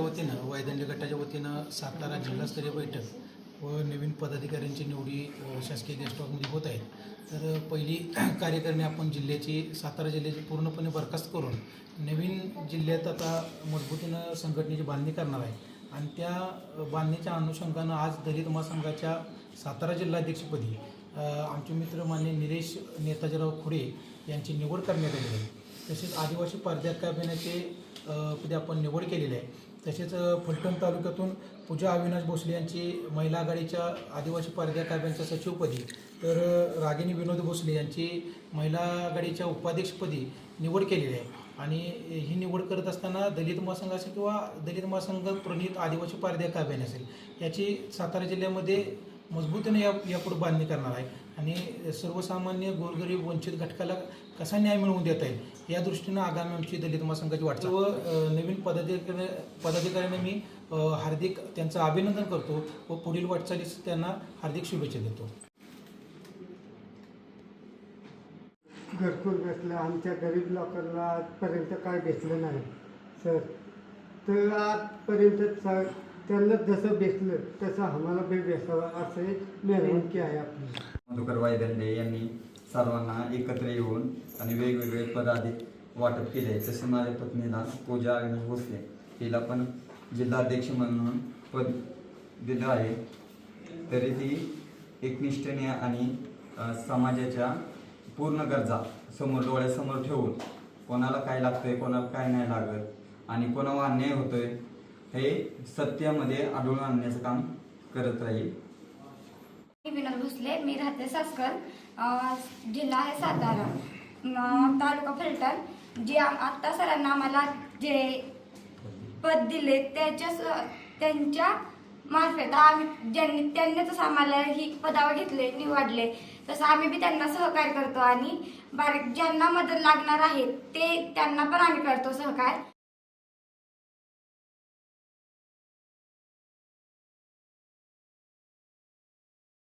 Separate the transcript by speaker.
Speaker 1: वतीनं वैदंडी गटाच्या वतीनं सातारा जिल्हास्तरीय बैठक व नवीन पदाधिकाऱ्यांची निवडी शासकीय गेस्ट हाऊसमध्ये होत आहेत. तर पहिली कार्यकारिणी आपण सातारा जिल्ह्याची पूर्णपणे बरखास्त करून नवीन जिल्ह्यात आता मजबूतीनं संघटनेची बांधणी करणार आहे. आणि त्या बांधणीच्या अनुषंगानं आज दलित महासंघाच्या सातारा जिल्हाध्यक्षपदी आमचे मित्र मान्य निलेश नेताजीराव खुडे यांची निवड करण्यात आली आहे. तसेच आदिवासी प्राध्यापकाचे पदी आपण निवड केलेली आहे. तसेच फलटण तालुक्यातून पूजा अविनाश भोसले यांची महिला आघाडीच्या आदिवासी प्राध्यापकांच्या सचिवपदी, तर रागिनी विनोद भोसले यांची महिला आघाडीच्या उपाध्यक्षपदी निवड केलेली आहे. आणि ही निवड करत असताना दलित महासंघ असेल किंवा दलित महासंघ प्रणित आदिवासी प्राध्यापक असेल याची सातारा जिल्ह्यामध्ये मजबूतीने यापुढे बांधणी करणार आहे. आणि सर्वसामान्य गोरगरीब वंचित घटकाला कसा न्याय मिळवून देता येईल या दृष्टीनं आगामी आमची दलित महासंघाची वाटचाल व नवीन पदाधिकाऱ्यांना मी हार्दिक त्यांचं अभिनंदन करतो व पुढील वाटचालीस त्यांना हार्दिक शुभेच्छा देतो.
Speaker 2: घरकुल भेटलं, आमच्या गरीब लोकांना आजपर्यंत काय भेटलं नाही सर. तर आजपर्यंत त्यांना जसं भेटलं तसं आम्हाला बी भेटावं असं विनंती आहे आपली.
Speaker 3: मधुकर वायदंडे यांनी सर्वांना एकत्र येऊन आणि वेगवेगळे पद आधी वाटप केले आहे. तसे माझ्या पत्नीला पूजा अविनाश भोसले तिला पण जिल्हाध्यक्ष म्हणून पद दिलं आहे. तरी ती एकनिष्ठेने आणि समाजाच्या पूर्ण गरजा डोळ्यासमोर ठेवून कोणाला काय लागतंय, कोणाला काय नाही लागत आणि कोणावर अन्याय होतोय हे सत्यामध्ये आढळून आणण्याचं काम करत राहील.
Speaker 4: विनोद भोसले, मी राहते सासकर, जिल्हा आहे सातारा, तालुका फलटण. जे आत्ता सरांना आम्हाला जे पद दिले त्यांच्या मार्फत त्यांनीच आम्हाला ही पदावर घेतले, निवडले, तसं आम्ही बी त्यांना सहकार्य करतो. आणि ज्यांना मदत लागणार आहे त्यांना पण आम्ही करतो सहकार्य.